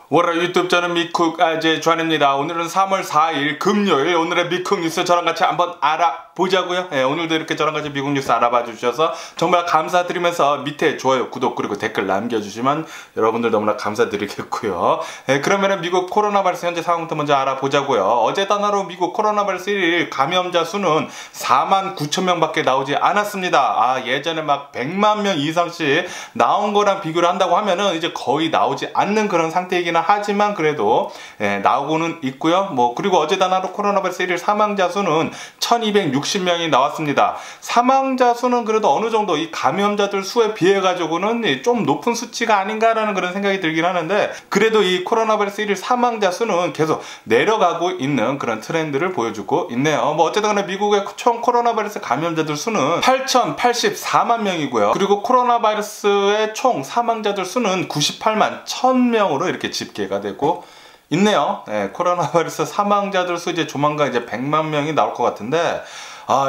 월요일 유튜브 저는 미쿡 아재 주한입니다. 오늘은 3월 4일 금요일, 오늘의 미쿡 뉴스 저랑 같이 한번 알아보자고요. 오늘도 이렇게 저랑 같이 미국 뉴스 알아봐 주셔서 정말 감사드리면서 밑에 좋아요, 구독 그리고 댓글 남겨주시면 여러분들 너무나 감사드리겠고요. 그러면은 미국 코로나 바이러스 현재 상황부터 먼저 알아보자고요. 어제 단어로 미국 코로나 바이러스 1일 감염자 수는 49,000명 밖에 나오지 않았습니다. 예전에 막 100만 명 이상씩 나온 거랑 비교를 한다고 하면은 이제 거의 나오지 않는 그런 상태이긴 하지만 그래도 나오고는 있고요. 그리고 어제 단어로 코로나 바이러스 1일 사망자 수는 1260명이 나왔습니다. 사망자 수는 그래도 어느 정도 이 감염자들 수에 비해 가지고는 좀 높은 수치가 아닌가라는 그런 생각이 들긴 하는데, 그래도 이 코로나 바이러스 1일 사망자 수는 계속 내려가고 있는 그런 트렌드를 보여주고 있네요. 어쨌든 간에 미국의 총 코로나 바이러스 감염자들 수는 8,084만 명이고요. 그리고 코로나 바이러스의 총 사망자들 수는 98만 1000명으로 이렇게 집계가 되고 있네요. 코로나 바이러스 사망자들 수 이제 조만간 이제 100만 명이 나올 것 같은데,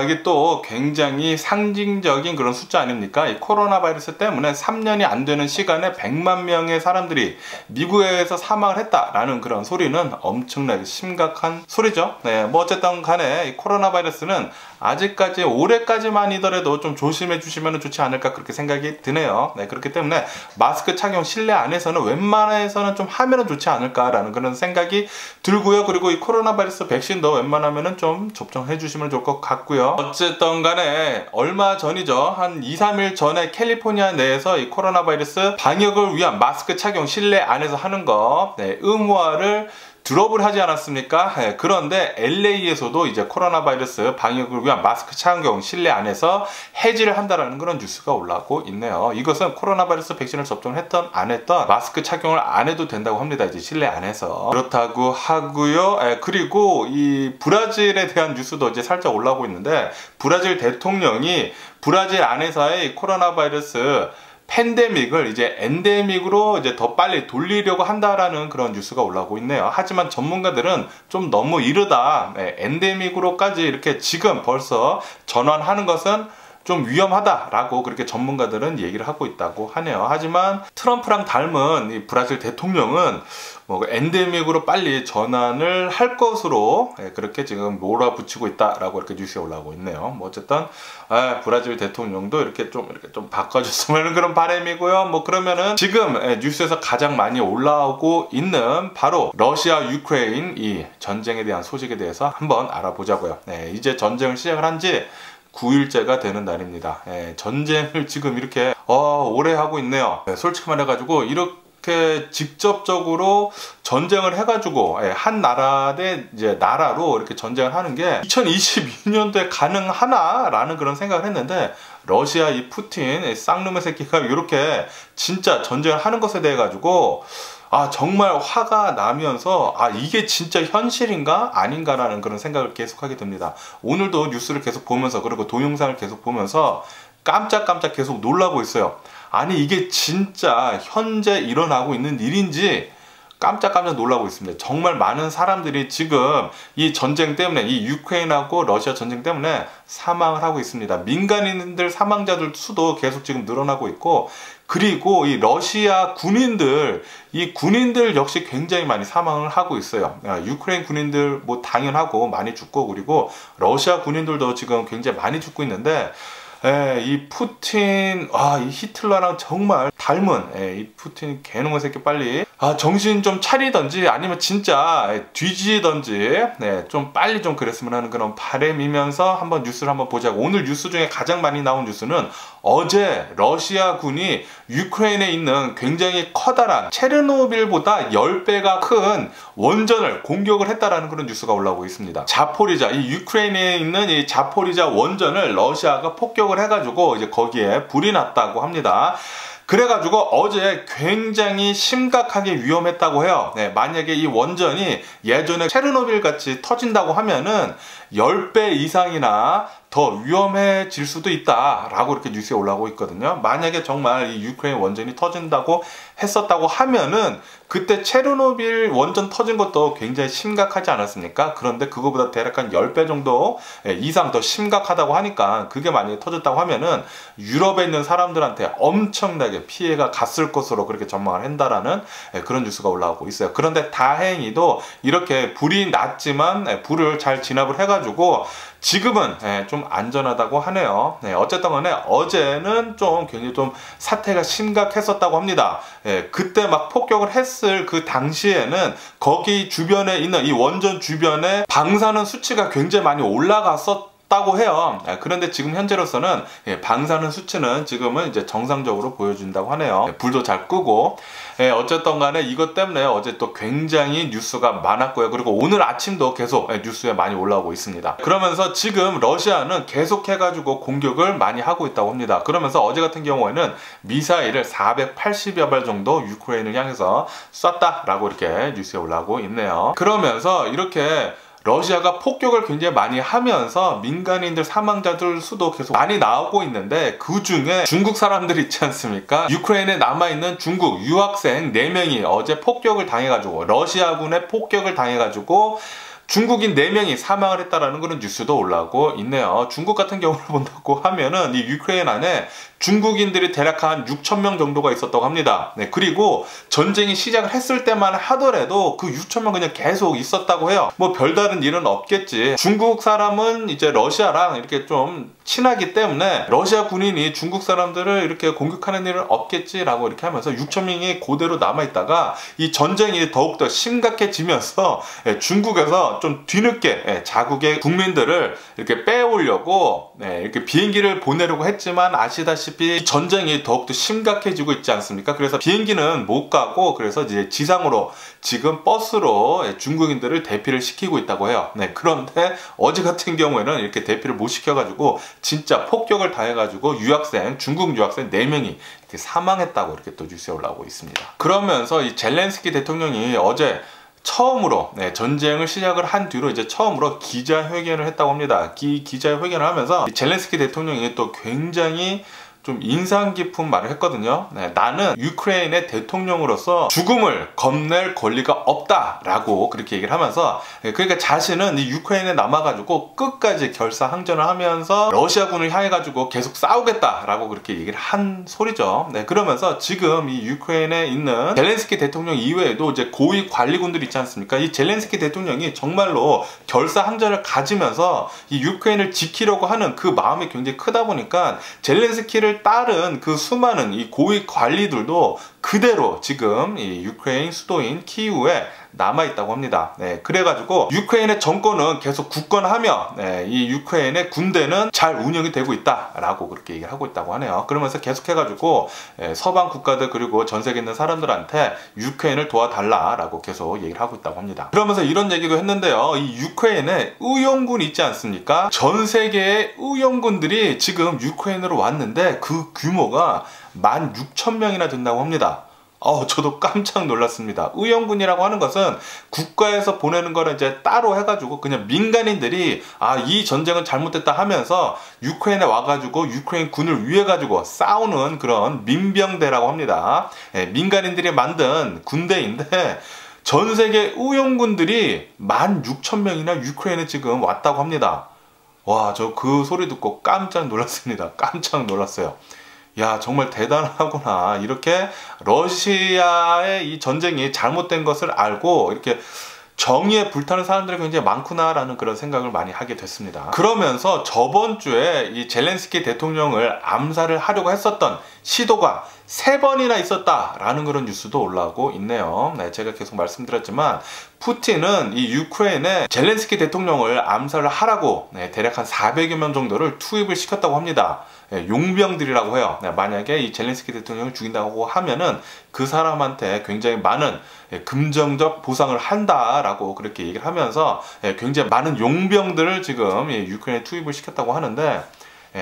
이게 또 굉장히 상징적인 그런 숫자 아닙니까? 이 코로나 바이러스 때문에 3년이 안 되는 시간에 100만 명의 사람들이 미국에서 사망을 했다라는 그런 소리는 엄청나게 심각한 소리죠. 어쨌든 간에 이 코로나 바이러스는 아직까지 올해까지만이더라도 좀 조심해 주시면 좋지 않을까 그렇게 생각이 드네요. 그렇기 때문에 마스크 착용 실내 안에서는 웬만해서는 좀 하면은 좋지 않을까라는 그런 생각이 들고요. 그리고 이 코로나 바이러스 백신도 웬만하면은 좀 접종해 주시면 좋을 것 같고요. 어쨌든 간에 얼마 전이죠. 한 2, 3일 전에 캘리포니아 내에서 이 코로나 바이러스 방역을 위한 마스크 착용 실내 안에서 하는 거 의무화를 드롭을 하지 않았습니까? 그런데 LA에서도 이제 코로나 바이러스 방역을 위한 마스크 착용 실내 안에서 해지를 한다라는 그런 뉴스가 올라오고 있네요. 이것은 코로나 바이러스 백신을 접종했던 안 했던 마스크 착용을 안 해도 된다고 합니다. 이제 실내 안에서 그렇다고 하고요. 그리고 이 브라질에 대한 뉴스도 이제 살짝 올라오고 있는데, 브라질 대통령이 브라질 안에서의 코로나 바이러스 팬데믹을 이제 엔데믹으로 이제 더 빨리 돌리려고 한다라는 그런 뉴스가 올라오고 있네요. 하지만 전문가들은 좀 너무 이르다, 엔데믹으로까지 이렇게 지금 벌써 전환하는 것은 좀 위험하다라고 그렇게 전문가들은 얘기를 하고 있다고 하네요. 하지만 트럼프랑 닮은 이 브라질 대통령은 엔데믹으로 빨리 전환을 할 것으로 그렇게 지금 몰아붙이고 있다라고 이렇게 뉴스에 올라오고 있네요. 어쨌든 브라질 대통령도 이렇게 좀 바꿔줬으면 그런 바람이고요. 그러면은 지금 뉴스에서 가장 많이 올라오고 있는 바로 러시아 유크레인 이 전쟁에 대한 소식에 대해서 한번 알아보자고요. 이제 전쟁을 시작을 한지 9일째가 되는 날입니다. 전쟁을 지금 이렇게 오래 하고 있네요. 솔직히 말해가지고 이렇게 직접적으로 전쟁을 해가지고 한 나라 대 이제 나라로 이렇게 전쟁을 하는 게 2022년도에 가능하나라는 그런 생각을 했는데, 러시아 이 푸틴 쌍놈의 새끼가 이렇게 진짜 전쟁을 하는 것에 대해 가지고 정말 화가 나면서 이게 진짜 현실인가 아닌가라는 그런 생각을 계속하게 됩니다. 오늘도 뉴스를 계속 보면서, 그리고 동영상을 계속 보면서 깜짝깜짝 계속 놀라고 있어요. 아니 이게 진짜 현재 일어나고 있는 일인지 깜짝깜짝 놀라고 있습니다. 정말 많은 사람들이 지금 이 전쟁 때문에, 이 유크레인하고 러시아 전쟁 때문에 사망을 하고 있습니다. 민간인들 사망자들 수도 계속 지금 늘어나고 있고, 그리고 이 러시아 군인들, 이 군인들 역시 굉장히 많이 사망을 하고 있어요. 유크레인 군인들 당연하고 많이 죽고, 그리고 러시아 군인들도 지금 굉장히 많이 죽고 있는데, 이 푸틴, 이 히틀러랑 정말 닮은 이 푸틴 개놈의 새끼 빨리 정신 좀 차리던지 아니면 진짜 뒤지던지 좀 빨리 좀 그랬으면 하는 그런 바람이면서 한번 뉴스를 한번 보자고. 오늘 뉴스 중에 가장 많이 나온 뉴스는 어제 러시아 군이 유크레인에 있는 굉장히 커다란 체르노빌보다 10배가 큰 원전을 공격을 했다라는 그런 뉴스가 올라오고 있습니다. 자포리자, 이 유크레인에 있는 이 자포리자 원전을 러시아가 폭격을 해가지고 이제 거기에 불이 났다고 합니다. 그래가지고 어제 굉장히 심각하게 위험했다고 해요. 만약에 이 원전이 예전에 체르노빌 같이 터진다고 하면은 10배 이상이나 더 위험해질 수도 있다라고 이렇게 뉴스에 올라오고 있거든요. 만약에 정말 이 유크레인 원전이 터진다고 했었다고 하면은 그때 체르노빌 원전 터진 것도 굉장히 심각하지 않았습니까? 그런데 그거보다 대략 한 10배 정도 이상 더 심각하다고 하니까 그게 만약에 터졌다고 하면은 유럽에 있는 사람들한테 엄청나게 피해가 갔을 것으로 그렇게 전망을 한다라는 그런 뉴스가 올라오고 있어요. 그런데 다행히도 이렇게 불이 났지만 불을 잘 진압을 해가지고 지금은 좀 안전하다고 하네요. 어쨌든 간에 어제는 좀 굉장히 좀 사태가 심각했었다고 합니다. 그때 막 폭격을 했을 그 당시에는 거기 주변에 있는 이 원전 주변에 방사능 수치가 굉장히 많이 올라갔었다고 해요. 그런데 지금 현재로서는 방사능 수치는 지금은 이제 정상적으로 보여준다고 하네요. 불도 잘 끄고. 어쨌든 간에 이것 때문에 어제 또 굉장히 뉴스가 많았고요. 그리고 오늘 아침도 계속 뉴스에 많이 올라오고 있습니다. 그러면서 지금 러시아는 계속해가지고 공격을 많이 하고 있다고 합니다. 그러면서 어제 같은 경우에는 미사일을 480여 발 정도 유크레인을 향해서 쐈다라고 이렇게 뉴스에 올라오고 있네요. 그러면서 이렇게 러시아가 폭격을 굉장히 많이 하면서 민간인들 사망자들 수도 계속 많이 나오고 있는데 그 중에 중국 사람들 있지 않습니까? 유크레인에 남아있는 중국 유학생 4명이 어제 폭격을 당해가지고 러시아군의 폭격을 당해가지고 중국인 4명이 사망을 했다라는 그런 뉴스도 올라오고 있네요. 중국 같은 경우를 본다고 하면은 이 유크레인 안에 중국인들이 대략 한 6,000명 정도가 있었다고 합니다. 그리고 전쟁이 시작을 했을 때만 하더라도 그 6,000명 그냥 계속 있었다고 해요. 뭐 별다른 일은 없겠지. 중국 사람은 이제 러시아랑 이렇게 좀 친하기 때문에 러시아 군인이 중국 사람들을 이렇게 공격하는 일은 없겠지라고 이렇게 하면서 6,000명이 그대로 남아있다가 이 전쟁이 더욱더 심각해지면서 중국에서 좀 뒤늦게 자국의 국민들을 이렇게 빼오려고 이렇게 비행기를 보내려고 했지만 아시다시피 전쟁이 더욱더 심각해지고 있지 않습니까? 그래서 비행기는 못 가고 그래서 이제 지상으로 지금 버스로 중국인들을 대피를 시키고 있다고 해요. 그런데 어제 같은 경우에는 이렇게 대피를 못 시켜가지고 진짜 폭격을 당해가지고 중국 유학생 4명이 이렇게 사망했다고 이렇게 또 뉴스에 올라오고 있습니다. 그러면서 이 젤렌스키 대통령이 어제 처음으로 전쟁을 시작을 한 뒤로 이제 처음으로 기자회견을 했다고 합니다. 기자회견을 하면서 젤렌스키 대통령이 또 굉장히 좀 인상 깊은 말을 했거든요. 나는 유크레인의 대통령으로서 죽음을 겁낼 권리가 없다라고 그렇게 얘기를 하면서 그러니까 자신은 이 유크레인에 남아가지고 끝까지 결사항전을 하면서 러시아군을 향해가지고 계속 싸우겠다라고 그렇게 얘기를 한 소리죠. 그러면서 지금 이 유크레인에 있는 젤렌스키 대통령 이외에도 이제 고위 관리군들 있지 않습니까? 이 젤렌스키 대통령이 정말로 결사항전을 가지면서 이 유크레인을 지키려고 하는 그 마음이 굉장히 크다 보니까 젤렌스키를 따른 그 수많은 이 고위 관리들도 그대로 지금 이 유크레인 수도인 키이우에 남아있다고 합니다. 그래가지고 유크레인의 정권은 계속 굳건하며 이 유크레인의 군대는 잘 운영이 되고 있다라고 그렇게 얘기를 하고 있다고 하네요. 그러면서 계속해가지고 서방 국가들 그리고 전 세계에 있는 사람들한테 유크레인을 도와달라라고 계속 얘기를 하고 있다고 합니다. 그러면서 이런 얘기도 했는데요. 이 유크레인에 의용군 있지 않습니까? 전 세계의 의용군들이 지금 유크레인으로 왔는데 그 규모가 16,000명이나 된다고 합니다. 저도 깜짝 놀랐습니다. 의용군이라고 하는 것은 국가에서 보내는 거를 이제 따로 해가지고 그냥 민간인들이 이 전쟁은 잘못됐다 하면서 유크레인에 와가지고 유크레인 군을 위해 가지고 싸우는 그런 민병대라고 합니다. 민간인들이 만든 군대인데 전 세계 의용군들이 16,000명이나 유크레인에 지금 왔다고 합니다. 와, 저 그 소리 듣고 깜짝 놀랐습니다. 깜짝 놀랐어요. 야, 정말 대단하구나. 이렇게 러시아의 이 전쟁이 잘못된 것을 알고 이렇게 정의에 불타는 사람들이 굉장히 많구나라는 그런 생각을 많이 하게 됐습니다. 그러면서 저번 주에 이 젤렌스키 대통령을 암살을 하려고 했었던 시도가 3번이나 있었다라는 그런 뉴스도 올라오고 있네요. 제가 계속 말씀드렸지만 푸틴은 이 유크레인에 젤렌스키 대통령을 암살을 하라고 대략 한 400여 명 정도를 투입을 시켰다고 합니다. 용병들이라고 해요. 만약에 이 젤렌스키 대통령을 죽인다고 하면은 그 사람한테 굉장히 많은 금전적 보상을 한다라고 그렇게 얘기를 하면서 굉장히 많은 용병들을 지금 유크레인에 투입을 시켰다고 하는데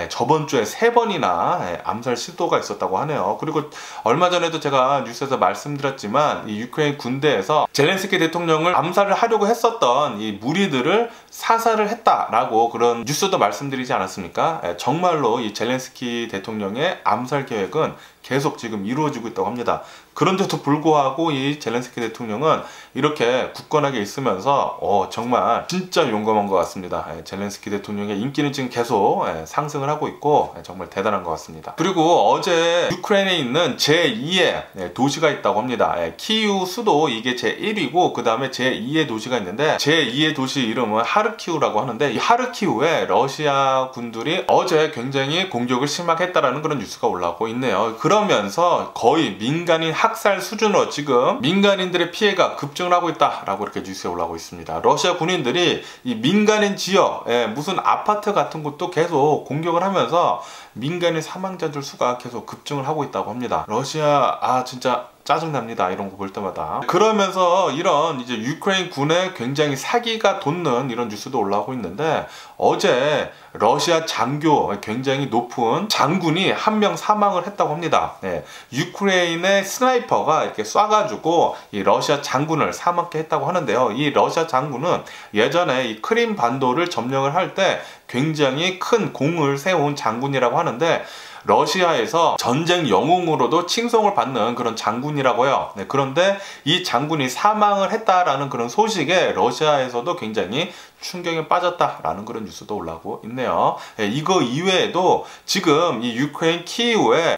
저번 주에 3번이나 암살 시도가 있었다고 하네요. 그리고 얼마 전에도 제가 뉴스에서 말씀드렸지만 이 유크레인 군대에서 젤렌스키 대통령을 암살을 하려고 했었던 이 무리들을 사살을 했다라고 그런 뉴스도 말씀드리지 않았습니까? 정말로 이 젤렌스키 대통령의 암살 계획은 계속 지금 이루어지고 있다고 합니다. 그런데도 불구하고 이 젤렌스키 대통령은 이렇게 굳건하게 있으면서 정말 진짜 용감한 것 같습니다. 젤렌스키 대통령의 인기는 지금 계속 상승을 하고 있고 정말 대단한 것 같습니다. 그리고 어제 유크레인에 있는 제2의 도시가 있다고 합니다. 키이우 수도 이게 제1위고 그 다음에 제2의 도시가 있는데 제2의 도시 이름은 하르키우라고 하는데 이 하르키우에 러시아 군들이 어제 굉장히 공격을 심하게 했다라는 그런 뉴스가 올라오고 있네요. 그러면서 거의 민간인 학살 수준으로 지금 민간인들의 피해가 급증을 하고 있다라고 이렇게 뉴스에 올라오고 있습니다. 러시아 군인들이 이 민간인 지역에 무슨 아파트 같은 곳도 계속 공격을 하면서 민간인 사망자들 수가 계속 급증을 하고 있다고 합니다. 러시아 진짜 짜증납니다. 이런 거 볼 때마다. 그러면서 이런 이제 유크레인 군에 굉장히 사기가 돋는 이런 뉴스도 올라오고 있는데 어제 러시아 장교 굉장히 높은 장군이 한 명 사망을 했다고 합니다. 유크레인의 스나이퍼가 이렇게 쏴가지고 이 러시아 장군을 사망케 했다고 하는데요. 이 러시아 장군은 예전에 이 크림 반도를 점령을 할 때 굉장히 큰 공을 세운 장군이라고 하는데 러시아에서 전쟁 영웅으로도 칭송을 받는 그런 장군이라고 해요. 그런데 이 장군이 사망을 했다라는 그런 소식에 러시아에서도 굉장히 충격에 빠졌다라는 그런 뉴스도 올라오고 있네요. 이거 이외에도 지금 이 유크레인 키이우의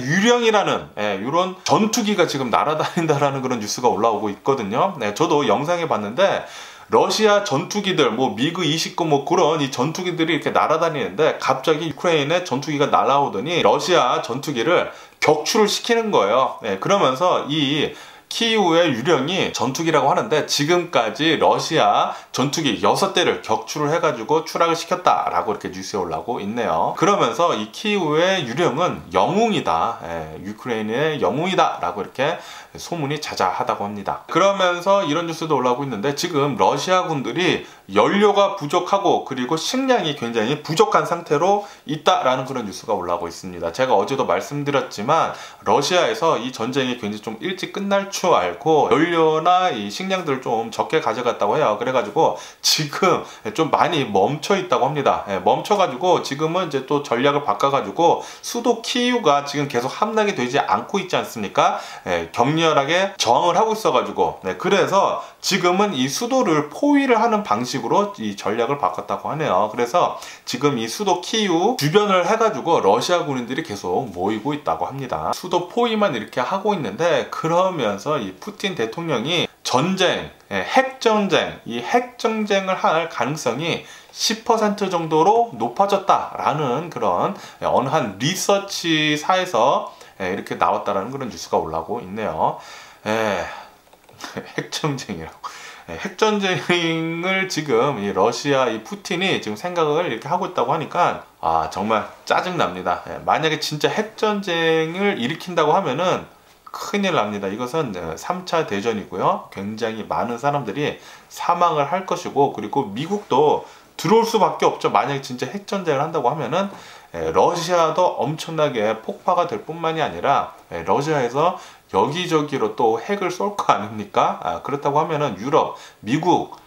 유령이라는 이런 전투기가 지금 날아다닌다라는 그런 뉴스가 올라오고 있거든요. 저도 영상에 봤는데 러시아 전투기들 미그 29 그런 이 전투기들이 이렇게 날아다니는데 갑자기 유크레인의 전투기가 날아오더니 러시아 전투기를 격추를 시키는 거예요. 그러면서 이 키이우의 유령이 전투기라고 하는데 지금까지 러시아 전투기 6대를 격추를 해가지고 추락을 시켰다라고 이렇게 뉴스에 올라오고 있네요. 그러면서 이 키이우의 유령은 영웅이다, 유크레인의 영웅이다 라고 이렇게 소문이 자자하다고 합니다. 그러면서 이런 뉴스도 올라오고 있는데 지금 러시아 군들이 연료가 부족하고 그리고 식량이 굉장히 부족한 상태로 있다라는 그런 뉴스가 올라오고 있습니다. 제가 어제도 말씀드렸지만 러시아에서 이 전쟁이 굉장히 좀 일찍 끝날 줄 알고 연료나 이 식량들을 좀 적게 가져갔다고 해요. 그래가지고 지금 좀 많이 멈춰 있다고 합니다. 멈춰가지고 지금은 이제 또 전략을 바꿔가지고 수도 키이우가 지금 계속 함락이 되지 않고 있지 않습니까? 격렬하게 저항을 하고 있어가지고 그래서 지금은 이 수도를 포위를 하는 방식으로 이 전략을 바꿨다고 하네요. 그래서 지금 이 수도 키이우 주변을 해가지고 러시아 군인들이 계속 모이고 있다고 합니다. 수도 포위만 이렇게 하고 있는데 그러면서 이 푸틴 대통령이 전쟁, 핵전쟁, 이 핵전쟁을 할 가능성이 10% 정도로 높아졌다라는 그런 어느 한 리서치사에서 이렇게 나왔다라는 그런 뉴스가 올라오고 있네요. 핵전쟁이라고. 핵전쟁을 지금 이 러시아 이 푸틴이 지금 생각을 이렇게 하고 있다고 하니까 정말 짜증납니다. 만약에 진짜 핵전쟁을 일으킨다고 하면은 큰일 납니다. 이것은 3차 대전이고요. 굉장히 많은 사람들이 사망을 할 것이고 그리고 미국도 들어올 수밖에 없죠. 만약에 진짜 핵전쟁을 한다고 하면은 러시아도 엄청나게 폭파가 될 뿐만이 아니라 러시아에서 여기저기로 또 핵을 쏠 거 아닙니까? 그렇다고 하면은 유럽, 미국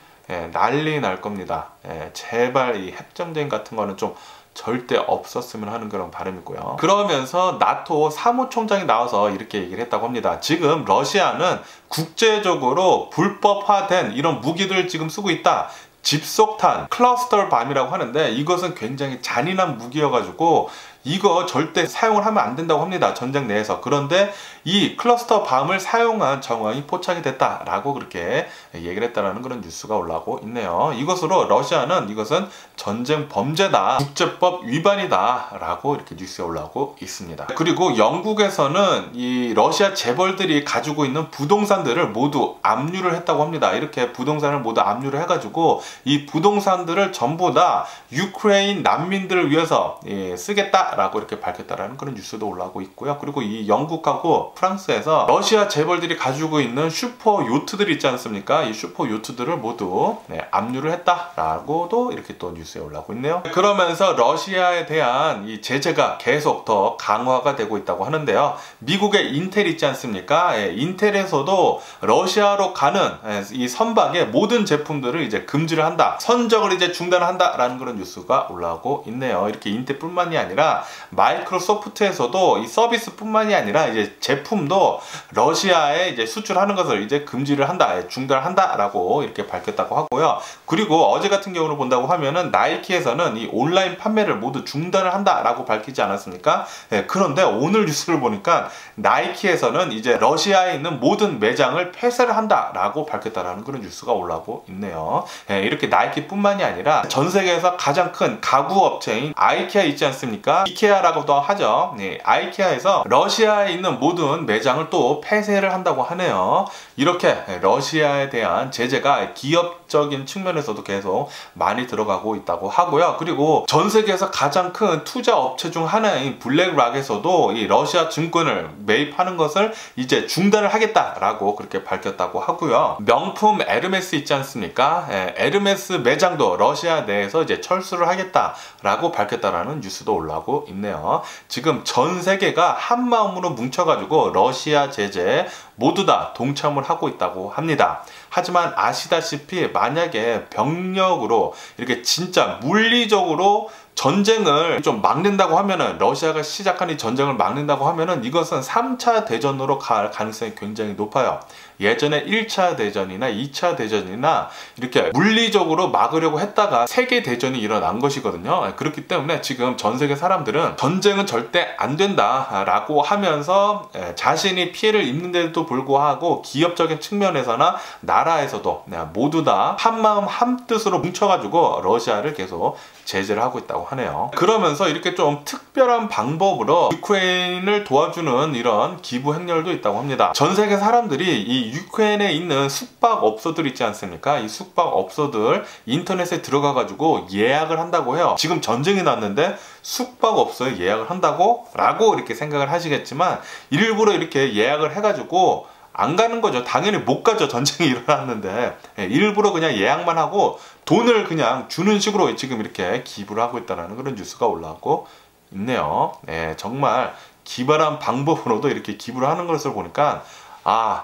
난리 날 겁니다. 제발 이 핵전쟁 같은 거는 좀 절대 없었으면 하는 그런 바람이고요. 그러면서 나토 사무총장이 나와서 이렇게 얘기를 했다고 합니다. 지금 러시아는 국제적으로 불법화된 이런 무기들을 지금 쓰고 있다. 집속탄, 클러스터 밤이라고 하는데 이것은 굉장히 잔인한 무기여가지고 이거 절대 사용을 하면 안 된다고 합니다. 전쟁 내에서. 그런데 이 클러스터 밤을 사용한 정황이 포착이 됐다라고 그렇게 얘기를 했다라는 그런 뉴스가 올라오고 있네요. 이것으로 러시아는 이것은 전쟁 범죄다, 국제법 위반이다 라고 이렇게 뉴스에 올라오고 있습니다. 그리고 영국에서는 이 러시아 재벌들이 가지고 있는 부동산들을 모두 압류를 했다고 합니다. 이렇게 부동산을 모두 압류를 해가지고 이 부동산들을 전부 다 유크레인 난민들을 위해서 쓰겠다 하겠다라고 이렇게 밝혔다라는 그런 뉴스도 올라오고 있고요. 그리고 이 영국하고 프랑스에서 러시아 재벌들이 가지고 있는 슈퍼 요트들이 있지 않습니까? 이 슈퍼 요트들을 모두 압류를 했다라고도 이렇게 또 뉴스에 올라오고 있네요. 그러면서 러시아에 대한 이 제재가 계속 더 강화가 되고 있다고 하는데요. 미국의 인텔 있지 않습니까? 인텔에서도 러시아로 가는 이 선박의 모든 제품들을 이제 금지를 한다. 선적을 이제 중단한다라는 그런 뉴스가 올라오고 있네요. 이렇게 인텔뿐만이 아니라 마이크로소프트에서도 이 서비스뿐만이 아니라 이제 제품도 러시아에 이제 수출하는 것을 이제 금지를 한다, 중단한다라고 이렇게 밝혔다고 하고요. 그리고 어제 같은 경우로 본다고 하면은 나이키에서는 이 온라인 판매를 모두 중단을 한다라고 밝히지 않았습니까? 그런데 오늘 뉴스를 보니까 나이키에서는 이제 러시아에 있는 모든 매장을 폐쇄를 한다라고 밝혔다라는 그런 뉴스가 올라오고 있네요. 이렇게 나이키뿐만이 아니라 전 세계에서 가장 큰 가구 업체인 아이케아 있지 않습니까? 이케아라고도 하죠. 아이케아에서 러시아에 있는 모든 매장을 또 폐쇄를 한다고 하네요. 이렇게 러시아에 대한 제재가 기업적인 측면에서도 계속 많이 들어가고 있다고 하고요. 그리고 전 세계에서 가장 큰 투자 업체 중 하나인 블랙락에서도 이 러시아 증권을 매입하는 것을 이제 중단을 하겠다라고 그렇게 밝혔다고 하고요. 명품 에르메스 있지 않습니까? 에르메스 매장도 러시아 내에서 이제 철수를 하겠다라고 밝혔다라는 뉴스도 올라오고 있네요. 지금 전 세계가 한 마음으로 뭉쳐가지고 러시아 제재에 모두 다 동참을 하고 있다고 합니다. 하지만 아시다시피 만약에 병력으로 이렇게 진짜 물리적으로 전쟁을 좀 막는다고 하면은, 러시아가 시작한 이 전쟁을 막는다고 하면은 이것은 3차 대전으로 갈 가능성이 굉장히 높아요. 예전에 1차 대전이나 2차 대전이나 이렇게 물리적으로 막으려고 했다가 세계 대전이 일어난 것이거든요. 그렇기 때문에 지금 전 세계 사람들은 전쟁은 절대 안 된다라고 하면서 자신이 피해를 입는데도 불구하고 기업적인 측면에서나 나라에서도 모두 다 한마음 한뜻으로 뭉쳐가지고 러시아를 계속 제재를 하고 있다고 하네요. 그러면서 이렇게 좀 특별한 방법으로 유크레인을 도와주는 이런 기부 행렬도 있다고 합니다. 전 세계 사람들이 이 유크레인에 있는 숙박업소들 있지 않습니까? 이 숙박업소들 인터넷에 들어가 가지고 예약을 한다고 해요. 지금 전쟁이 났는데 숙박업소에 예약을 한다고? 라고 이렇게 생각을 하시겠지만 일부러 이렇게 예약을 해가지고 안 가는 거죠. 당연히 못 가죠. 전쟁이 일어났는데. 일부러 그냥 예약만 하고 돈을 그냥 주는 식으로 지금 이렇게 기부를 하고 있다는 그런 뉴스가 올라오고 있네요. 정말 기발한 방법으로도 이렇게 기부를 하는 것을 보니까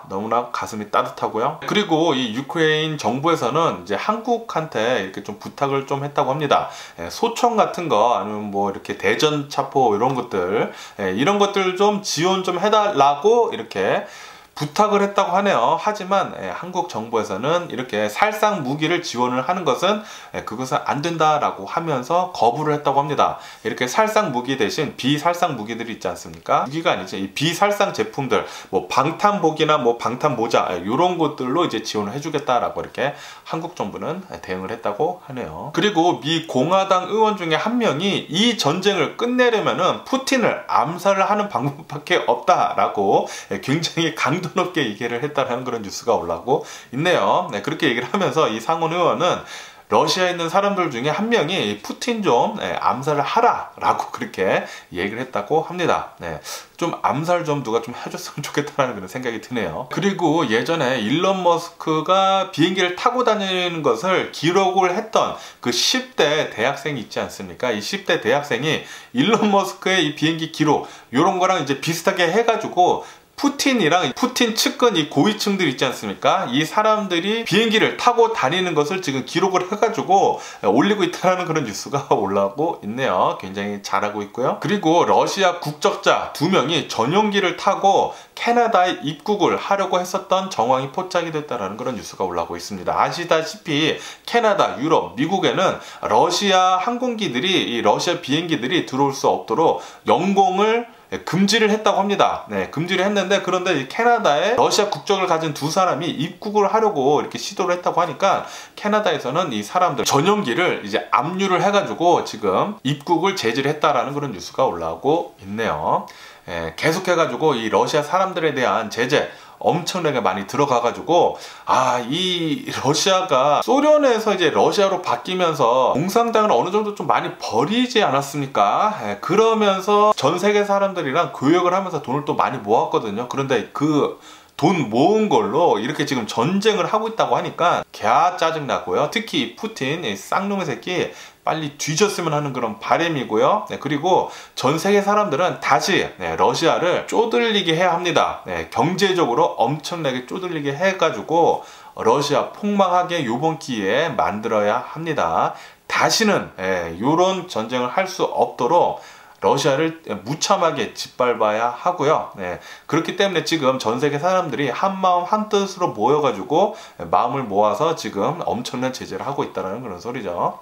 너무나 가슴이 따뜻하고요. 그리고 이 유크레인 정부에서는 이제 한국한테 이렇게 좀 부탁을 좀 했다고 합니다. 소총 같은 거, 아니면 뭐 이렇게 대전 차포 이런 것들, 이런 것들 좀 지원 좀 해달라고 이렇게 부탁을 했다고 하네요. 하지만 한국 정부에서는 이렇게 살상 무기를 지원을 하는 것은 그것은 안 된다라고 하면서 거부를 했다고 합니다. 이렇게 살상 무기 대신 비살상 무기들이 있지 않습니까? 무기가 아니죠. 이 비살상 제품들, 뭐 방탄복이나 뭐 방탄 모자 이런 것들로 이제 지원을 해주겠다라고 이렇게 한국 정부는 대응을 했다고 하네요. 그리고 미 공화당 의원 중에 한 명이 이 전쟁을 끝내려면은 푸틴을 암살을 하는 방법밖에 없다라고 굉장히 강도 높게 얘기를 했다는 그런 뉴스가 올라오고 있네요. 그렇게 얘기를 하면서 이 상원 의원은 러시아에 있는 사람들 중에 한 명이 푸틴 좀 암살을 하라 라고 그렇게 얘기를 했다고 합니다. 좀 암살 좀 누가 좀 해줬으면 좋겠다는 그런 생각이 드네요. 그리고 예전에 일론 머스크가 비행기를 타고 다니는 것을 기록을 했던 그 10대 대학생이 있지 않습니까? 이 10대 대학생이 일론 머스크의 이 비행기 기록 이런 거랑 이제 비슷하게 해가지고 푸틴이랑 푸틴 측근 이 고위층들 있지 않습니까? 이 사람들이 비행기를 타고 다니는 것을 지금 기록을 해가지고 올리고 있다는 그런 뉴스가 올라오고 있네요. 굉장히 잘하고 있고요. 그리고 러시아 국적자 2명이 전용기를 타고 캐나다에 입국을 하려고 했었던 정황이 포착이 됐다는 그런 뉴스가 올라오고 있습니다. 아시다시피 캐나다, 유럽, 미국에는 러시아 항공기들이, 이 러시아 비행기들이 들어올 수 없도록 영공을 금지를 했다고 합니다. 금지를 했는데, 그런데 이 캐나다에 러시아 국적을 가진 두 사람이 입국을 하려고 이렇게 시도를 했다고 하니까 캐나다에서는 이 사람들 전용기를 이제 압류를 해가지고 지금 입국을 제지를 했다라는 그런 뉴스가 올라오고 있네요. 계속해가지고 이 러시아 사람들에 대한 제재 엄청나게 많이 들어가가지고 이 러시아가 소련에서 이제 러시아로 바뀌면서 공산당을 어느 정도 좀 많이 버리지 않았습니까? 그러면서 전 세계 사람들이랑 교역을 하면서 돈을 또 많이 모았거든요. 그런데 그 돈 모은 걸로 이렇게 지금 전쟁을 하고 있다고 하니까 갸 짜증나고요. 특히 푸틴 이 쌍놈의 새끼 빨리 뒤졌으면 하는 그런 바람이고요. 그리고 전 세계 사람들은 다시 러시아를 쪼들리게 해야 합니다. 경제적으로 엄청나게 쪼들리게 해가지고 러시아 폭망하게 요번 기회에 만들어야 합니다. 다시는 이런 전쟁을 할 수 없도록 러시아를 무참하게 짓밟아야 하고요. 그렇기 때문에 지금 전 세계 사람들이 한마음 한뜻으로 모여가지고 마음을 모아서 지금 엄청난 제재를 하고 있다는 그런 소리죠.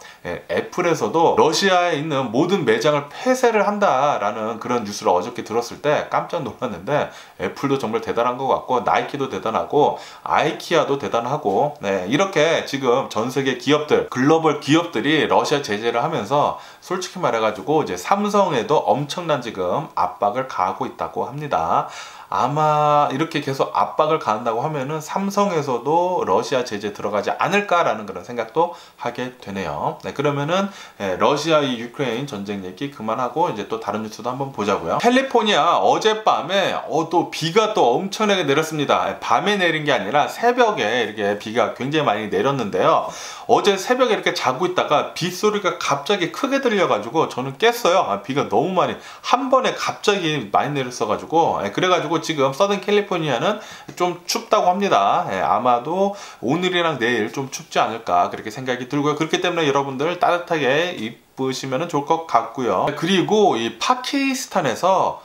애플에서도 러시아에 있는 모든 매장을 폐쇄를 한다라는 그런 뉴스를 어저께 들었을 때 깜짝 놀랐는데, 애플도 정말 대단한 것 같고 나이키도 대단하고 아이키아도 대단하고 이렇게 지금 전 세계 기업들, 글로벌 기업들이 러시아 제재를 하면서 솔직히 말해가지고 이제 삼성에도 엄청난 지금 압박을 가하고 있다고 합니다. 아마 이렇게 계속 압박을 가한다고 하면은 삼성에서도 러시아 제재 들어가지 않을까라는 그런 생각도 하게 되네요. 그러면은 러시아 이 유크레인 전쟁 얘기 그만하고 이제 또 다른 뉴스도 한번 보자고요. 캘리포니아 어젯밤에 또 비가 또 엄청나게 내렸습니다. 밤에 내린 게 아니라 새벽에 이렇게 비가 굉장히 많이 내렸는데요. 어제 새벽에 이렇게 자고 있다가 빗소리가 갑자기 크게 들려가지고 저는 깼어요. 비가 너무 많이 한 번에 갑자기 많이 내렸어가지고 그래가지고 지금 서든 캘리포니아는 좀 춥다고 합니다. 아마도 오늘이랑 내일 좀 춥지 않을까 그렇게 생각이 들고요. 그렇기 때문에 여러분들 따뜻하게 입으시면 좋을 것 같고요. 그리고 이 파키스탄에서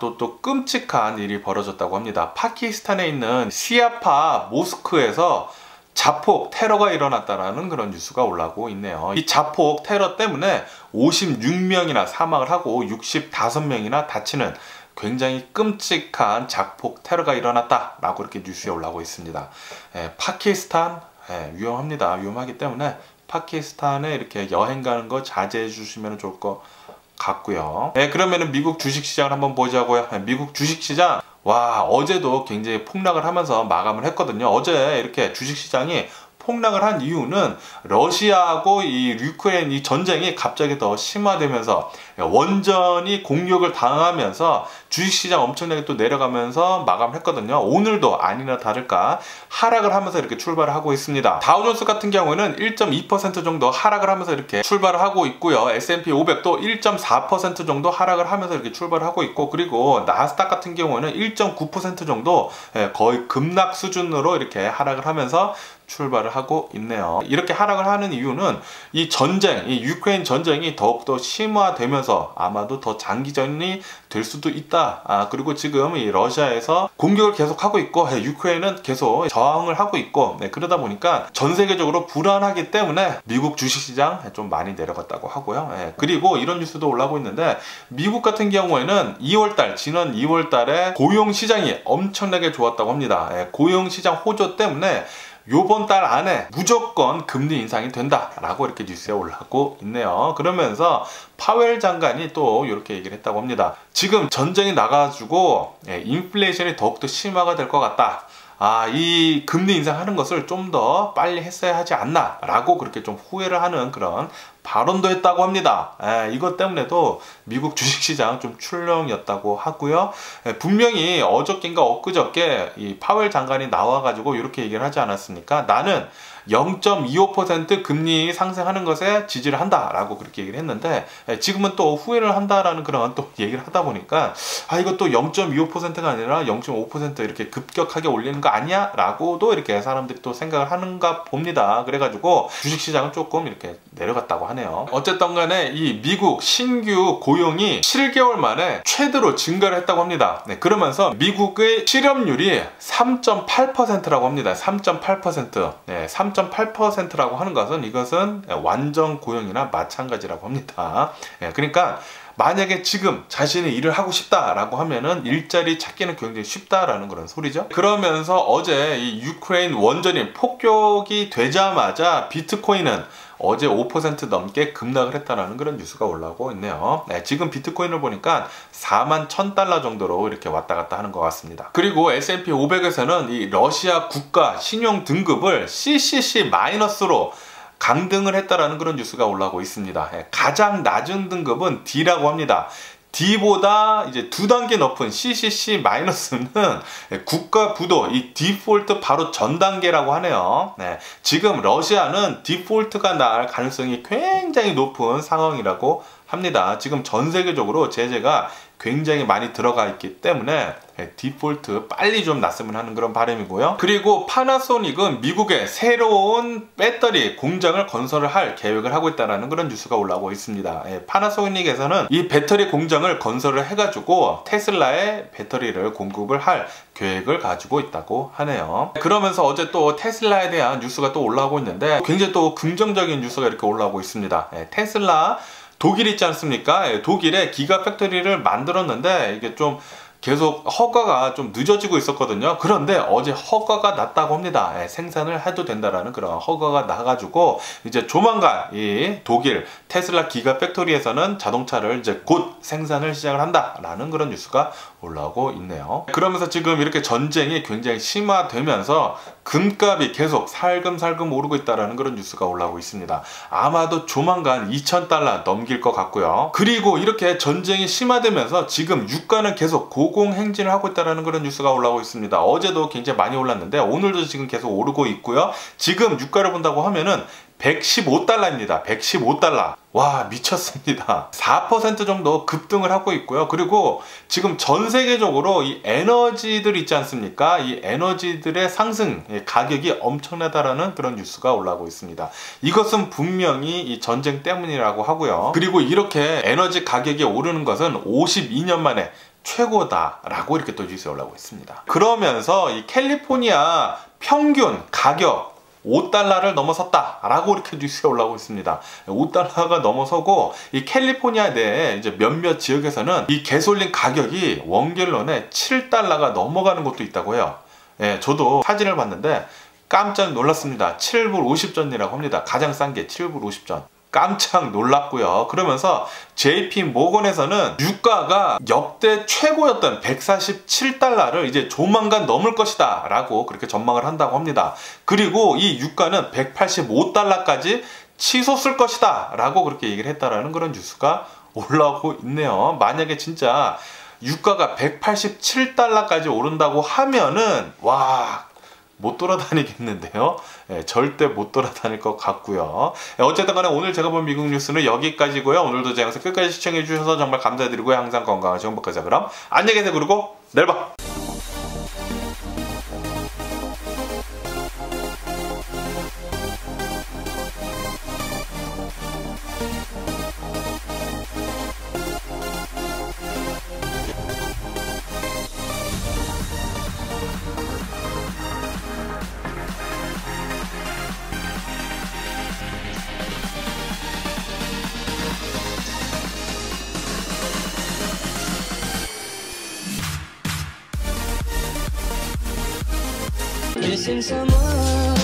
또 끔찍한 일이 벌어졌다고 합니다. 파키스탄에 있는 시아파 모스크에서 자폭 테러가 일어났다라는 그런 뉴스가 올라오고 있네요. 이 자폭 테러 때문에 56명이나 사망을 하고 65명이나 다치는 굉장히 끔찍한 자폭 테러가 일어났다라고 이렇게 뉴스에 올라오고 있습니다. 파키스탄 위험합니다. 위험하기 때문에 파키스탄에 이렇게 여행 가는 거 자제해 주시면 좋을 것 같고요. 그러면은 미국 주식시장을 한번 보자고요. 미국 주식시장 어제도 굉장히 폭락을 하면서 마감을 했거든요. 어제 이렇게 주식시장이 폭락을 한 이유는 러시아하고 이 유크레인 이 전쟁이 갑자기 더 심화되면서 원전이 공격을 당하면서 주식시장 엄청나게 또 내려가면서 마감을 했거든요. 오늘도 아니나 다를까 하락을 하면서 이렇게 출발을 하고 있습니다. 다우존스 같은 경우는 1.2% 정도 하락을 하면서 이렇게 출발을 하고 있고요. S&P 500도 1.4% 정도 하락을 하면서 이렇게 출발을 하고 있고, 그리고 나스닥 같은 경우는 1.9% 정도 거의 급락 수준으로 이렇게 하락을 하면서 출발을 하고 있네요. 이렇게 하락을 하는 이유는 이 전쟁, 이 유크레인 전쟁이 더욱더 심화되면서 아마도 더 장기전이 될 수도 있다. 그리고 지금 이 러시아에서 공격을 계속하고 있고 유크레인은 계속 저항을 하고 있고 그러다 보니까 전 세계적으로 불안하기 때문에 미국 주식시장 좀 많이 내려갔다고 하고요. 그리고 이런 뉴스도 올라오고 있는데, 미국 같은 경우에는 지난 2월달에 고용시장이 엄청나게 좋았다고 합니다. 고용시장 호조 때문에 요번 달 안에 무조건 금리 인상이 된다라고 이렇게 뉴스에 올라오고 있네요. 그러면서 파웰 장관이 또 이렇게 얘기를 했다고 합니다. 지금 전쟁이 나가지고 인플레이션이 더욱더 심화가 될 것 같다. 이 금리 인상하는 것을 좀 더 빨리 했어야 하지 않나 라고 그렇게 좀 후회를 하는 그런 발언도 했다고 합니다. 이것 때문에도 미국 주식시장 좀 출렁이었다고 하고요. 분명히 어저께인가 엊그저께 이 파웰 장관이 나와가지고 이렇게 얘기를 하지 않았습니까? 나는 0.25% 금리 상승하는 것에 지지를 한다라고 그렇게 얘기를 했는데, 지금은 또 후회를 한다라는 그런 또 얘기를 하다 보니까 이것도 0.25%가 아니라 0.5% 이렇게 급격하게 올리는 거 아니야? 라고도 이렇게 사람들이 또 생각을 하는가 봅니다. 그래가지고 주식시장은 조금 이렇게 내려갔다고 하네요. 어쨌든 간에 이 미국 신규 고용이 7개월 만에 최대로 증가를 했다고 합니다. 그러면서 미국의 실업률이 3.8%라고 합니다. 3.8%. 3.8%라고 하는 것은 이것은 완전 고용이나 마찬가지라고 합니다. 그러니까 만약에 지금 자신이 일을 하고 싶다라고 하면은 일자리 찾기는 굉장히 쉽다라는 그런 소리죠. 그러면서 어제 이 유크레인 원전이 폭격이 되자마자 비트코인은 어제 5% 넘게 급락을 했다라는 그런 뉴스가 올라오고 있네요. 네, 지금 비트코인을 보니까 41,000달러 정도로 이렇게 왔다 갔다 하는 것 같습니다. 그리고 S&P 500에서는 이 러시아 국가 신용 등급을 CCC-로 강등을 했다라는 그런 뉴스가 올라오고 있습니다. 가장 낮은 등급은 D라고 합니다. D보다 이제 2단계 높은 CCC-는 국가 부도, 이 디폴트 바로 전 단계라고 하네요. 네, 지금 러시아는 디폴트가 날 가능성이 굉장히 높은 상황이라고 합니다. 지금 전 세계적으로 제재가 굉장히 많이 들어가 있기 때문에 디폴트 빨리 좀 났으면 하는 그런 바람이고요. 그리고 파나소닉은 미국에 새로운 배터리 공장을 건설을 할 계획을 하고 있다는 그런 뉴스가 올라오고 있습니다. 파나소닉에서는 이 배터리 공장을 건설을 해가지고 테슬라에 배터리를 공급을 할 계획을 가지고 있다고 하네요. 그러면서 어제 또 테슬라에 대한 뉴스가 또 올라오고 있는데 굉장히 또 긍정적인 뉴스가 이렇게 올라오고 있습니다. 테슬라 독일 있지 않습니까? 독일에 기가 팩토리를 만들었는데 이게 좀 계속 허가가 좀 늦어지고 있었거든요. 그런데 어제 허가가 났다고 합니다. 생산을 해도 된다라는 그런 허가가 나가지고 이제 조만간 이 독일 테슬라 기가 팩토리에서는 자동차를 이제 곧 생산을 시작을 한다라는 그런 뉴스가 올라오고 있네요. 그러면서 지금 이렇게 전쟁이 굉장히 심화되면서 금값이 계속 살금살금 오르고 있다라는 그런 뉴스가 올라오고 있습니다. 아마도 조만간 2,000달러 넘길 것 같고요. 그리고 이렇게 전쟁이 심화되면서 지금 유가는 계속 고공행진을 하고 있다는 그런 뉴스가 올라오고 있습니다. 어제도 굉장히 많이 올랐는데 오늘도 지금 계속 오르고 있고요. 지금 유가를 본다고 하면은 115달러입니다. 115달러. 와, 미쳤습니다. 4% 정도 급등을 하고 있고요. 그리고 지금 전 세계적으로 이 에너지들 있지 않습니까? 이 에너지들의 상승, 가격이 엄청나다라는 그런 뉴스가 올라오고 있습니다. 이것은 분명히 이 전쟁 때문이라고 하고요. 그리고 이렇게 에너지 가격이 오르는 것은 52년 만에 최고다라고 이렇게 또 뉴스가 올라오고 있습니다. 그러면서 이 캘리포니아 평균 가격 5달러를 넘어섰다 라고 이렇게 뉴스가 올라오고 있습니다. 5달러가 넘어서고 이 캘리포니아 내에 이제 몇몇 지역에서는 이 가솔린 가격이 원갤런에 7달러가 넘어가는 곳도 있다고 해요. 예, 저도 사진을 봤는데 깜짝 놀랐습니다. 7불 50전이라고 합니다. 가장 싼 게 7불 50전. 깜짝 놀랐고요. 그러면서 JP 모건에서는 유가가 역대 최고였던 147달러를 이제 조만간 넘을 것이다 라고 그렇게 전망을 한다고 합니다. 그리고 이 유가는 185달러까지 치솟을 것이다 라고 그렇게 얘기를 했다라는 그런 뉴스가 올라오고 있네요. 만약에 진짜 유가가 187달러까지 오른다고 하면은 와, 못 돌아다니겠는데요. 절대 못 돌아다닐 것 같고요. 어쨌든 간에 오늘 제가 본 미국 뉴스는 여기까지고요. 오늘도 제 영상 끝까지 시청해 주셔서 정말 감사드리고요. 항상 건강하시고 행복하세요. 그럼 안녕히 계세요. 그리고 내일 봐. Missing someone